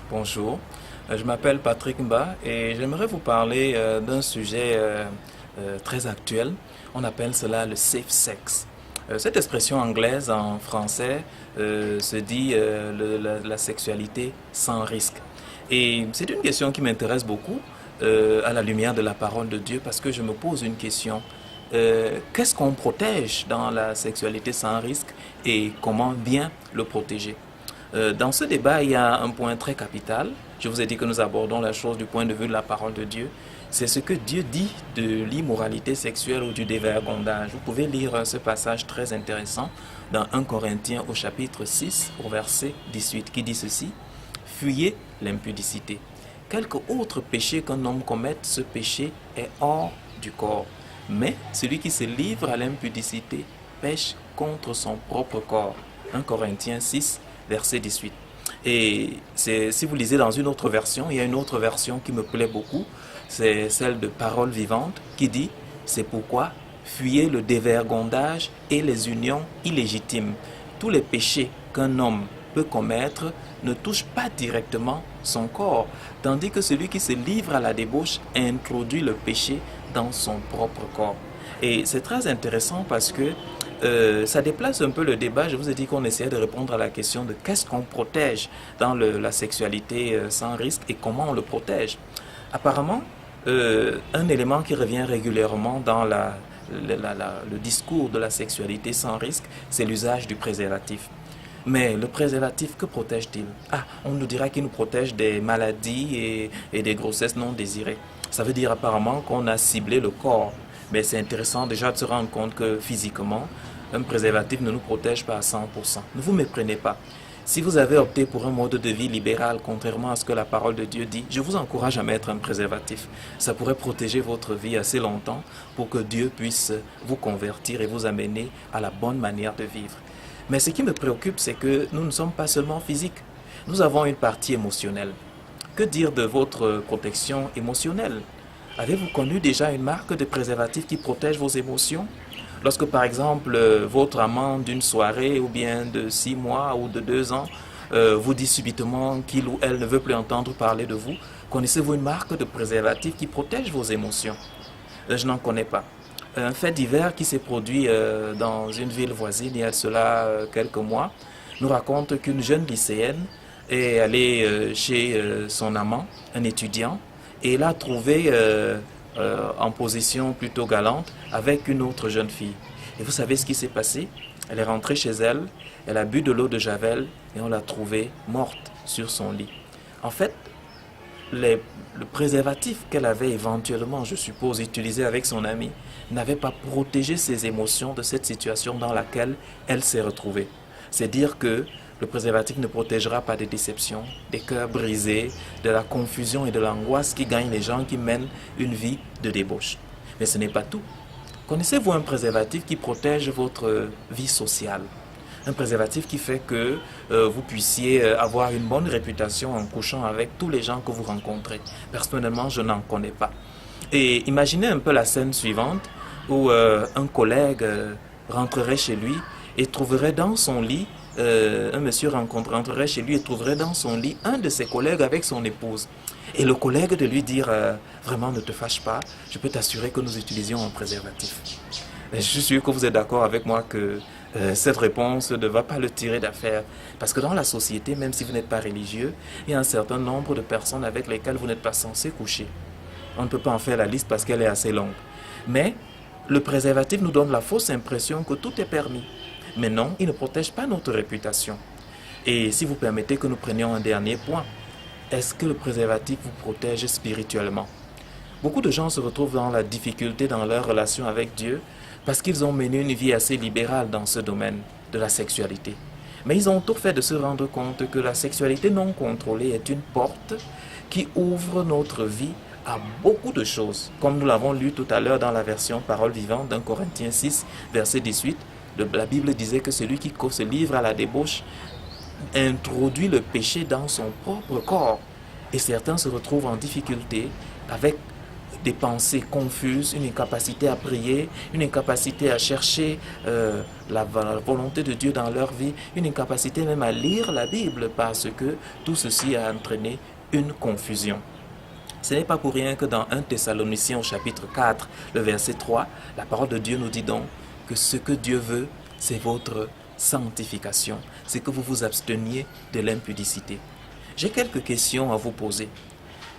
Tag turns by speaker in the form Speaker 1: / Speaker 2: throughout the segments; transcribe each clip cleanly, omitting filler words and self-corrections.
Speaker 1: Bonjour, je m'appelle Patrick Mba et j'aimerais vous parler d'un sujet très actuel. On appelle cela le safe sex. Cette expression anglaise en français se dit la sexualité sans risque. Et c'est une question qui m'intéresse beaucoup à la lumière de la parole de Dieu parce que je me pose une question. Qu'est-ce qu'on protège dans la sexualité sans risque et comment bien le protéger? Dans ce débat, il y a un point très capital. Je vous ai dit que nous abordons la chose du point de vue de la parole de Dieu. C'est ce que Dieu dit de l'immoralité sexuelle ou du dévergondage. Vous pouvez lire ce passage très intéressant dans 1 Corinthiens au chapitre 6 au verset 18 qui dit ceci: Fuyez l'impudicité. Quelque autre péché qu'un homme commette, ce péché est hors du corps. Mais celui qui se livre à l'impudicité pêche contre son propre corps. 1 Corinthiens 6 verset 18. Et si vous lisez dans une autre version, il y a une autre version qui me plaît beaucoup, c'est celle de Parole vivante qui dit: c'est pourquoi fuyez le dévergondage et les unions illégitimes. Tous les péchés qu'un homme peut commettre ne touchent pas directement son corps, tandis que celui qui se livre à la débauche introduit le péché dans son propre corps. Et c'est très intéressant parce que ça déplace un peu le débat. Je vous ai dit qu'on essayait de répondre à la question de qu'est-ce qu'on protège dans la sexualité sans risque et comment on le protège. Apparemment, un élément qui revient régulièrement dans le discours de la sexualité sans risque, c'est l'usage du préservatif. Mais le préservatif, que protège-t-il? Ah, on nous dira qu'il nous protège des maladies et des grossesses non désirées. Ça veut dire apparemment qu'on a ciblé le corps. Mais c'est intéressant déjà de se rendre compte que physiquement, un préservatif ne nous protège pas à 100%. Ne vous méprenez pas. Si vous avez opté pour un mode de vie libéral, contrairement à ce que la parole de Dieu dit, je vous encourage à mettre un préservatif. Ça pourrait protéger votre vie assez longtemps pour que Dieu puisse vous convertir et vous amener à la bonne manière de vivre. Mais ce qui me préoccupe, c'est que nous ne sommes pas seulement physiques. Nous avons une partie émotionnelle. Que dire de votre protection émotionnelle? Avez-vous connu déjà une marque de préservatif qui protège vos émotions? Lorsque par exemple votre amant d'une soirée ou bien de 6 mois ou de 2 ans vous dit subitement qu'il ou elle ne veut plus entendre parler de vous, connaissez-vous une marque de préservatif qui protège vos émotions? Je n'en connais pas. Un fait divers qui s'est produit dans une ville voisine il y a cela quelques mois nous raconte qu'une jeune lycéenne est allée chez son amant, un étudiant, et l'a trouvé en position plutôt galante avec une autre jeune fille. Et vous savez ce qui s'est passé? Elle est rentrée chez elle, elle a bu de l'eau de Javel et on l'a trouvée morte sur son lit. En fait, le préservatif qu'elle avait éventuellement, je suppose, utilisé avec son ami, n'avait pas protégé ses émotions de cette situation dans laquelle elle s'est retrouvée. C'est dire que le préservatif ne protégera pas des déceptions, des cœurs brisés, de la confusion et de l'angoisse qui gagnent les gens qui mènent une vie de débauche. Mais ce n'est pas tout. Connaissez-vous un préservatif qui protège votre vie sociale? Un préservatif qui fait que vous puissiez avoir une bonne réputation en couchant avec tous les gens que vous rencontrez. Personnellement, je n'en connais pas. Et imaginez un peu la scène suivante où un collègue rentrerait chez lui et trouverait dans son lit, un monsieur rentrerait chez lui et trouverait dans son lit un de ses collègues avec son épouse. Et le collègue de lui dire vraiment ne te fâche pas, je peux t'assurer que nous utilisions un préservatif. Et je suis sûr que vous êtes d'accord avec moi que cette réponse ne va pas le tirer d'affaire. Parce que dans la société, même si vous n'êtes pas religieux, il y a un certain nombre de personnes avec lesquelles vous n'êtes pas censé coucher. On ne peut pas en faire la liste parce qu'elle est assez longue. Mais le préservatif nous donne la fausse impression que tout est permis. Mais non, il ne protège pas notre réputation. Et si vous permettez que nous prenions un dernier point, est-ce que le préservatif vous protège spirituellement? Beaucoup de gens se retrouvent dans la difficulté dans leur relation avec Dieu parce qu'ils ont mené une vie assez libérale dans ce domaine de la sexualité. Mais ils ont tout fait de se rendre compte que la sexualité non contrôlée est une porte qui ouvre notre vie à beaucoup de choses. Comme nous l'avons lu tout à l'heure dans la version Parole vivante d'un Corinthiens 6, verset 18, la Bible disait que celui qui se livre à la débauche introduit le péché dans son propre corps. Et certains se retrouvent en difficulté avec des pensées confuses, une incapacité à prier, une incapacité à chercher la volonté de Dieu dans leur vie, une incapacité même à lire la Bible parce que tout ceci a entraîné une confusion. Ce n'est pas pour rien que dans 1 Thessaloniciens au chapitre 4, le verset 3, la parole de Dieu nous dit donc que ce que Dieu veut, c'est votre sanctification, c'est que vous vous absteniez de l'impudicité. J'ai quelques questions à vous poser.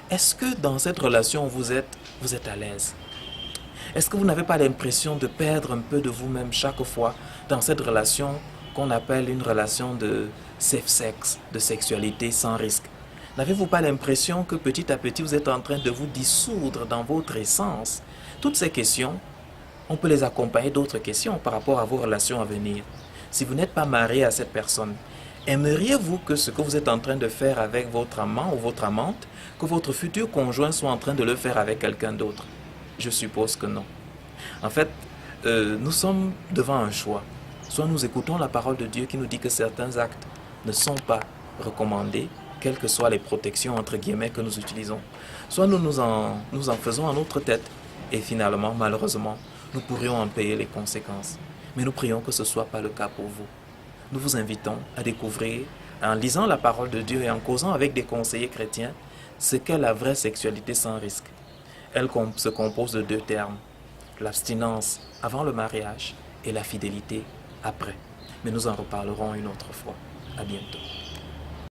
Speaker 1: Est-ce que dans cette relation vous êtes à l'aise? Est-ce que vous n'avez pas l'impression de perdre un peu de vous-même chaque fois dans cette relation qu'on appelle une relation de safe sex, de sexualité sans risque? N'avez-vous pas l'impression que petit à petit vous êtes en train de vous dissoudre dans votre essence? Toutes ces questions, on peut les accompagner d'autres questions par rapport à vos relations à venir. Si vous n'êtes pas marié à cette personne, aimeriez-vous que ce que vous êtes en train de faire avec votre amant ou votre amante, que votre futur conjoint soit en train de le faire avec quelqu'un d'autre? Je suppose que non. En fait, nous sommes devant un choix. Soit nous écoutons la parole de Dieu qui nous dit que certains actes ne sont pas recommandés, quelles que soient les protections entre guillemets que nous utilisons. Soit nous en faisons à notre tête et finalement, malheureusement, nous pourrions en payer les conséquences. Mais nous prions que ce ne soit pas le cas pour vous. Nous vous invitons à découvrir, en lisant la parole de Dieu et en causant avec des conseillers chrétiens, ce qu'est la vraie sexualité sans risque. Elle se compose de 2 termes, l'abstinence avant le mariage et la fidélité après. Mais nous en reparlerons une autre fois. À bientôt.